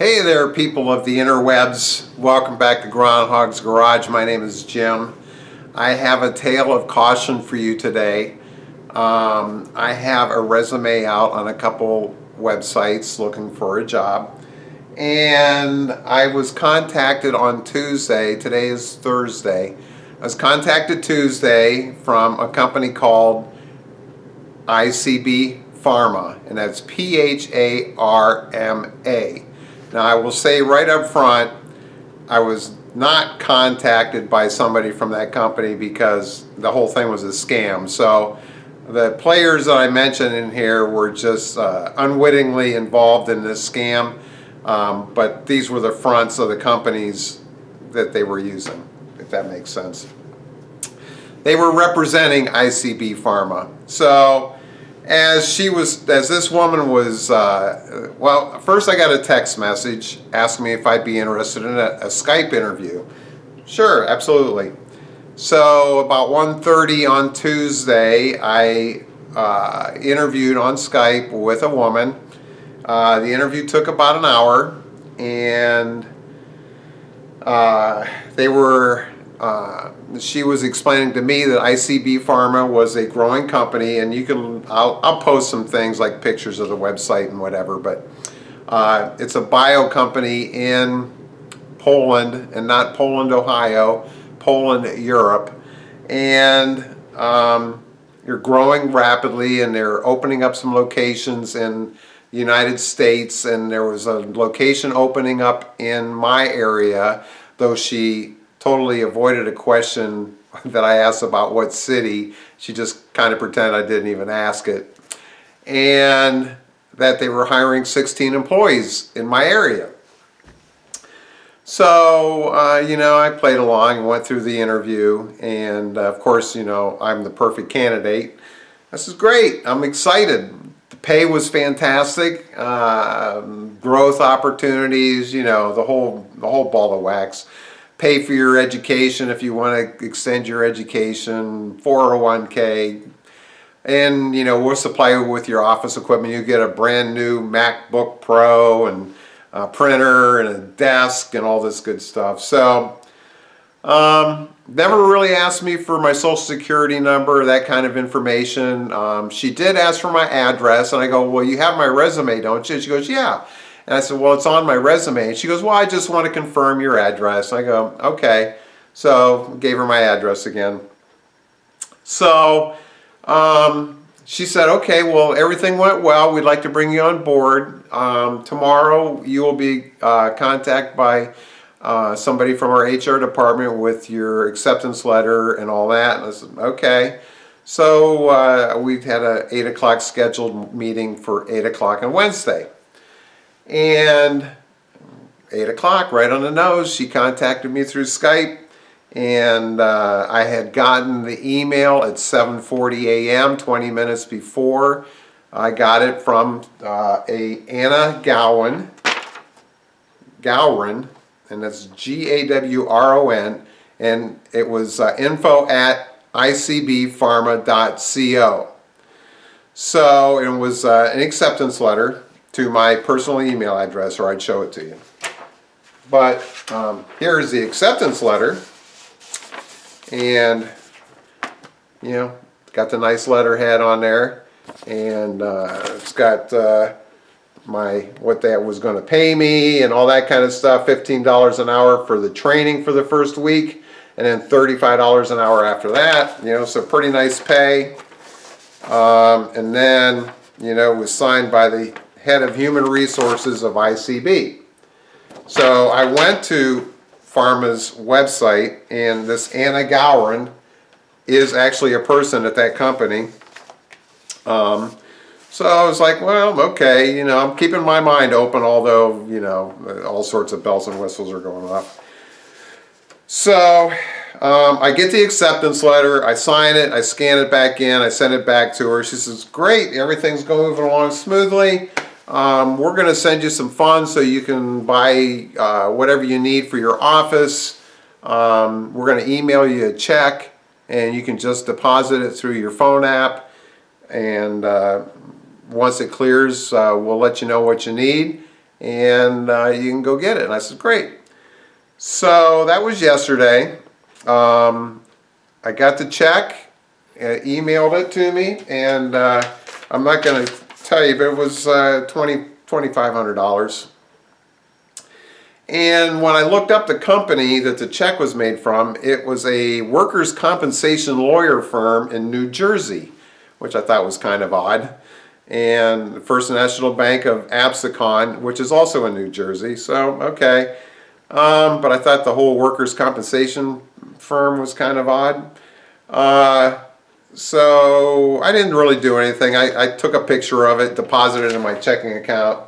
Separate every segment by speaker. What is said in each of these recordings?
Speaker 1: Hey there, people of the interwebs. Welcome back to Groundhog's Garage. My name is Jim. I have a tale of caution for you today. I have a resume out on a couple websites looking for a job. And I was contacted on Tuesday. Today is Thursday. I was contacted Tuesday from a company called ICB Pharma, and that's Pharma. Now, I will say right up front, I was not contacted by somebody from that company because the whole thing was a scam. So the players that I mentioned in here were just unwittingly involved in this scam, but these were the fronts of the companies that they were using, if that makes sense. They were representing ICB Pharma. So as this woman was, well, first I got a text message asking me if I'd be interested in a Skype interview. Sure, absolutely. So about 1:30 on Tuesday, I interviewed on Skype with a woman. The interview took about an hour, and she was explaining to me that ICB Pharma was a growing company, and I'll post some things like pictures of the website and whatever, but it's a bio company in Poland, and not Poland, Ohio, Poland, Europe, and you're growing rapidly, and they're opening up some locations in the United States, and there was a location opening up in my area, though she totally avoided a question that I asked about what city. She just kind of pretended I didn't even ask it. And that they were hiring 16 employees in my area. So, I played along and went through the interview, and of course, I'm the perfect candidate. This is great. I'm excited. The pay was fantastic. Growth opportunities, the whole ball of wax. Pay for your education if you want to extend your education, 401k, and we'll supply you with your office equipment. You get a brand new MacBook Pro and a printer and a desk and all this good stuff. So never really asked me for my social security number, that kind of information. She did ask for my address, and I go, well, you have my resume, don't you? She goes, yeah. And I said, well, it's on my resume. And she goes, well, I just want to confirm your address. And I go, okay. So gave her my address again. So she said, okay, well, everything went well. We'd like to bring you on board. Tomorrow you will be contacted by somebody from our HR department with your acceptance letter and all that. And I said, okay. So we had a 8 o'clock scheduled meeting for 8 o'clock on Wednesday. And 8 o'clock, right on the nose, she contacted me through Skype, and I had gotten the email at 7:40 a.m., 20 minutes before. I got it from Anna Gowron, and that's Gawron, and it was info@icbpharma.co. So it was an acceptance letter to my personal email address, or I'd show it to you. But here's the acceptance letter, and got the nice letterhead on there, and it's got what that was going to pay me and all that kind of stuff. $15 an hour for the training for the first week, and then $35 an hour after that. So pretty nice pay. And then it was signed by the head of human resources of ICB. So I went to Pharma's website, and this Anna Gowron is actually a person at that company. So I was like, well, okay, I'm keeping my mind open, although, all sorts of bells and whistles are going off. So I get the acceptance letter, I sign it, I scan it back in, I send it back to her. She says, great, everything's moving along smoothly. We're going to send you some funds so you can buy whatever you need for your office. We're going to email you a check, and you can just deposit it through your phone app. And once it clears, we'll let you know what you need. and you can go get it. And I said, great. So that was yesterday. I got the check, emailed it to me, and I'm not going to tell you, but it was $2,500. And when I looked up the company that the check was made from, it was a workers' compensation lawyer firm in New Jersey, which I thought was kind of odd. And the First National Bank of Absecon, which is also in New Jersey. So, okay. But I thought the whole workers' compensation firm was kind of odd. So I didn't really do anything. I took a picture of it, deposited it in my checking account.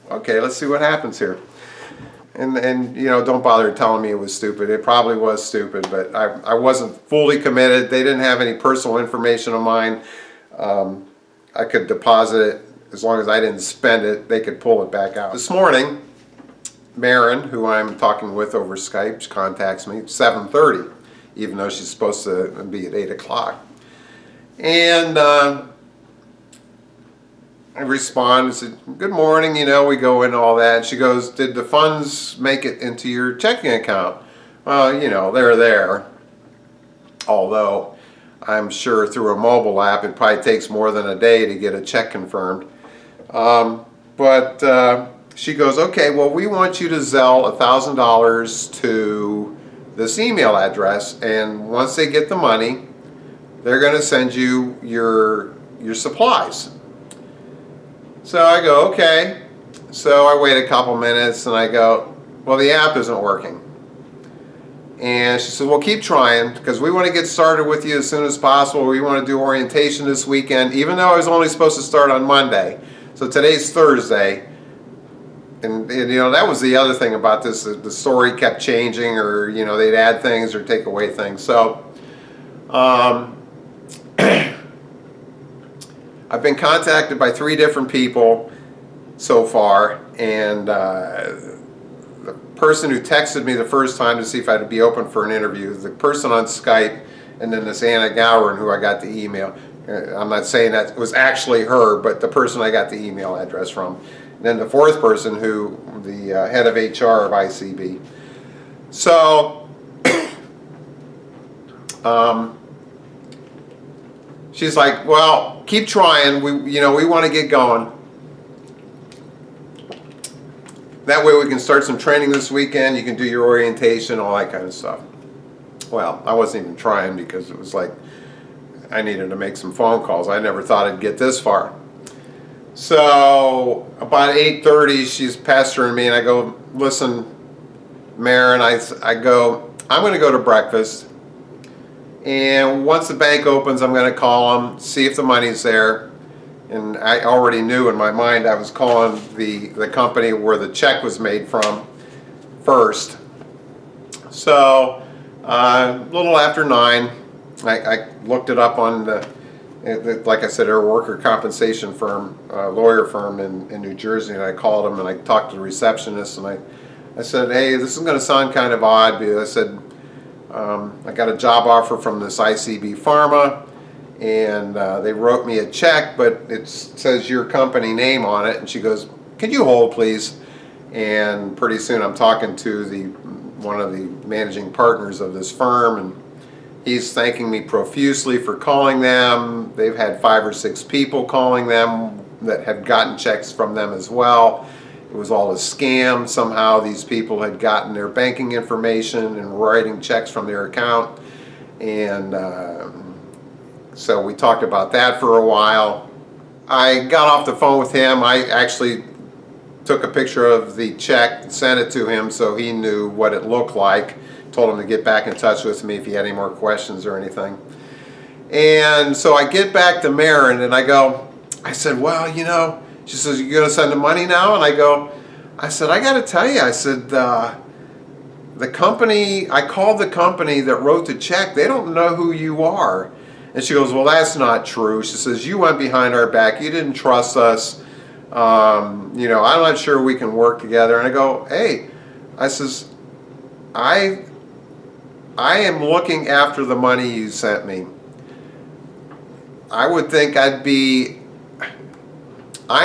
Speaker 1: Okay, let's see what happens here. And don't bother telling me it was stupid. It probably was stupid, but I wasn't fully committed. They didn't have any personal information of mine. I could deposit it as long as I didn't spend it. They could pull it back out. This morning, Marin, who I'm talking with over Skype, she contacts me at 7:30, even though she's supposed to be at 8 o'clock. And I respond and said, good morning, we go into all that. And she goes, did the funds make it into your checking account? Well, they're there. Although, I'm sure through a mobile app, it probably takes more than a day to get a check confirmed. But she goes, okay, well, we want you to Zelle $1,000 to this email address, and once they get the money, they're going to send you your supplies. So I go, okay. So I wait a couple minutes and I go, well, the app isn't working. And she said, well, keep trying, because we want to get started with you as soon as possible. We want to do orientation this weekend, even though I was only supposed to start on Monday. So today's Thursday. And that was the other thing about this. The story kept changing, or, they'd add things or take away things. So, I've been contacted by 3 different people so far, and the person who texted me the first time to see if I'd be open for an interview, the person on Skype, and then this Anna Gowron who I got the email. I'm not saying that it was actually her, but the person I got the email address from. And then the 4th person, who the head of HR of ICB. So, she's like, well, keep trying. We want to get going. That way we can start some training this weekend. You can do your orientation, all that kind of stuff. Well, I wasn't even trying, because it was like I needed to make some phone calls. I never thought I'd get this far. So about 8:30, she's pestering me, and I go, listen, Marin, I go, I'm going to go to breakfast. And once the bank opens, I'm going to call them, see if the money's there. And I already knew in my mind I was calling the company where the check was made from first. So a little after 9, I looked it up on like I said, they're a worker compensation firm, lawyer firm in New Jersey, and I called them and I talked to the receptionist, and I said, hey, this is going to sound kind of odd, because I said, I got a job offer from this ICB Pharma, and they wrote me a check, but it says your company name on it. And she goes, could you hold, please? And pretty soon I'm talking to one of the managing partners of this firm, and he's thanking me profusely for calling them. They've had 5 or 6 people calling them that had gotten checks from them as well. It was all a scam. Somehow these people had gotten their banking information and were writing checks from their account. And so we talked about that for a while. I got off the phone with him. I actually took a picture of the check and sent it to him so he knew what it looked like. Told him to get back in touch with me if he had any more questions or anything. And so I get back to Marin and I said, well, she says, you going to send the money now? And I said, I got to tell you, I said, the company, I called the company that wrote the check. They don't know who you are. And she goes, well, that's not true. She says, you went behind our back. You didn't trust us. I'm not sure we can work together. And I go, hey, I says, I am looking after the money you sent me. I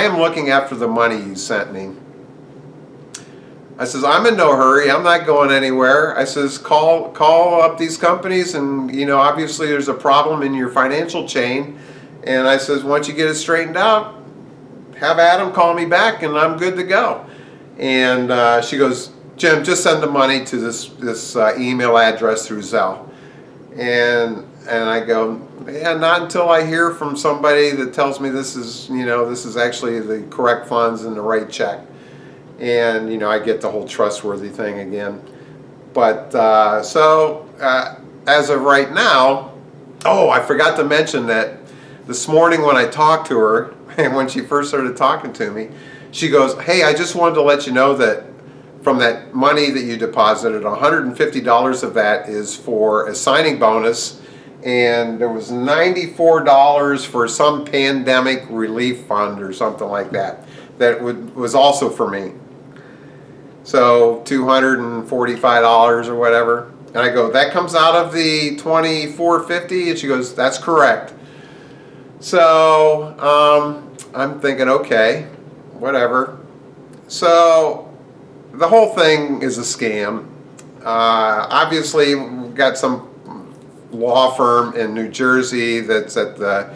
Speaker 1: am looking after the money you sent me. I says, I'm in no hurry. I'm not going anywhere. I says, call up these companies, and obviously there's a problem in your financial chain. And I says, once you get it straightened out, have Adam call me back, and I'm good to go. And she goes, Jim, just send the money to this email address through Zelle. And I go, yeah, not until I hear from somebody that tells me this is actually the correct funds and the right check. And I get the whole trustworthy thing again. But as of right now, oh, I forgot to mention that this morning when I talked to her, and when she first started talking to me, she goes, hey, I just wanted to let you know that from that money that you deposited, $150 of that is for a signing bonus, and there was $94 for some pandemic relief fund or something like that was also for me. So $245 or whatever. And I go, that comes out of the $24.50? And she goes, that's correct. So I'm thinking, okay, whatever. So the whole thing is a scam. Obviously, we've got some law firm in New Jersey that's at the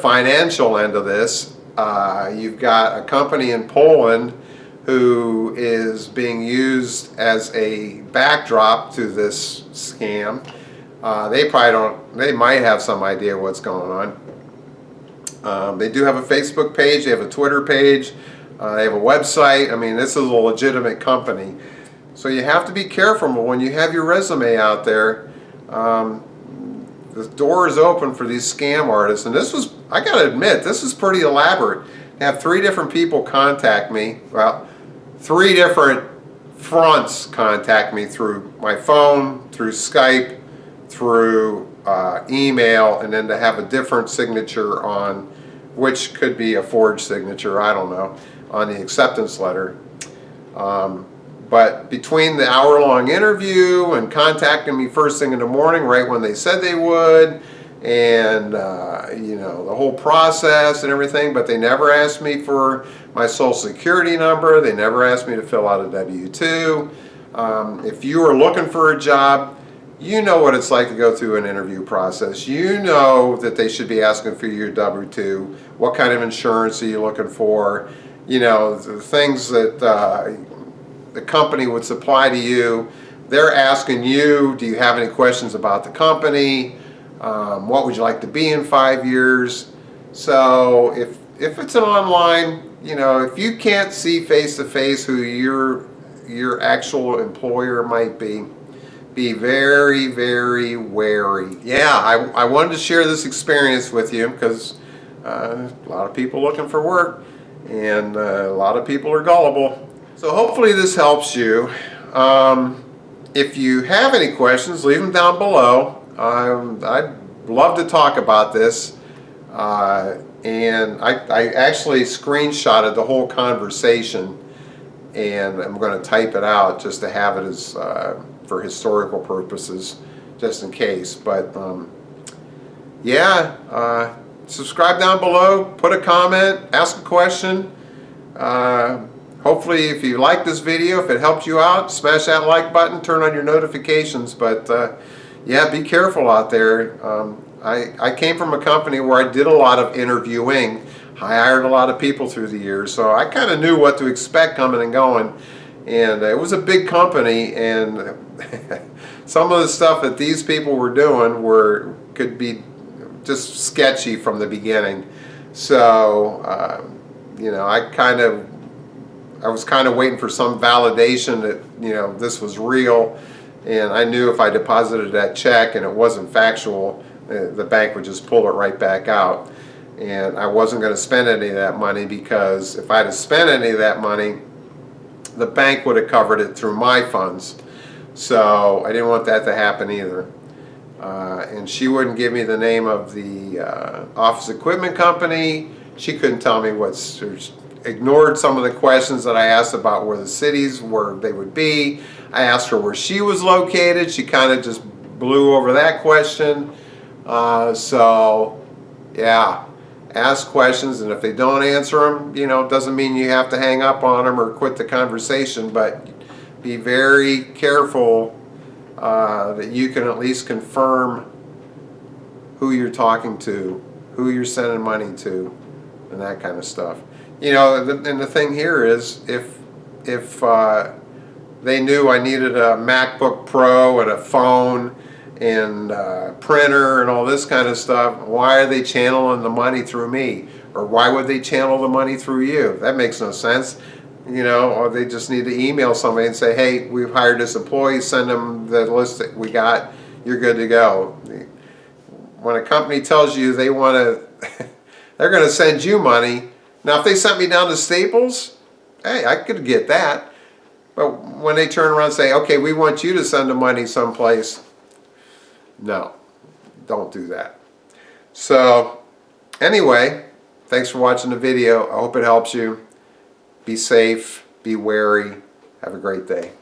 Speaker 1: financial end of this. You've got a company in Poland who is being used as a backdrop to this scam. They might have some idea what's going on. They do have a Facebook page, they have a Twitter page, they have a website. I mean, this is a legitimate company. So you have to be careful when you have your resume out there. The door is open for these scam artists, and I gotta admit, this is pretty elaborate. To have 3 different people contact me, well, 3 different fronts contact me through my phone, through Skype, through email, and then to have a different signature on, which could be a forged signature, I don't know, on the acceptance letter. But between the hour-long interview and contacting me first thing in the morning, right when they said they would, and the whole process and everything, but they never asked me for my social security number. They never asked me to fill out a W-2. If you are looking for a job, you know what it's like to go through an interview process. You know that they should be asking for your W-2. What kind of insurance are you looking for? The things that the company would supply to you. They're asking you, do you have any questions about the company? What would you like to be in 5 years? So if it's an online, if you can't see face to face who your actual employer might be very, very wary. Yeah, I wanted to share this experience with you because a lot of people looking for work, and a lot of people are gullible. So hopefully this helps you. If you have any questions, leave them down below. I'd love to talk about this. And I actually screenshotted the whole conversation, and I'm going to type it out just to have it as for historical purposes, just in case. But yeah, subscribe down below, put a comment, ask a question. Hopefully, if you like this video, if it helped you out, smash that like button, turn on your notifications. But yeah, be careful out there. I came from a company where I did a lot of interviewing. I hired a lot of people through the years, so I kind of knew what to expect coming and going. And it was a big company, and some of the stuff that these people were doing could be just sketchy from the beginning. So I was kind of waiting for some validation that this was real, and I knew if I deposited that check and it wasn't factual, the bank would just pull it right back out. And I wasn't going to spend any of that money, because if I had spent any of that money, the bank would have covered it through my funds. So I didn't want that to happen either. And she wouldn't give me the name of the office equipment company. She couldn't tell me ignored some of the questions that I asked about where the cities where they would be. I asked her where she was located. She kind of just blew over that question. So yeah, ask questions, and if they don't answer them, doesn't mean you have to hang up on them or quit the conversation, but be very careful that you can at least confirm who you're talking to, who you're sending money to, and that kind of stuff. You know, and the thing here is, if they knew I needed a MacBook Pro and a phone and a printer and all this kind of stuff, why are they channeling the money through me? Or why would they channel the money through you? That makes no sense. You know, or they just need to email somebody and say, hey, we've hired this employee, send them the list that we got, you're good to go. When a company tells you they want to, they're going to send you money. Now, if they sent me down to Staples, hey, I could get that. But when they turn around and say, okay, we want you to send the money someplace, no, don't do that. So, anyway, thanks for watching the video. I hope it helps you. Be safe, be wary, have a great day.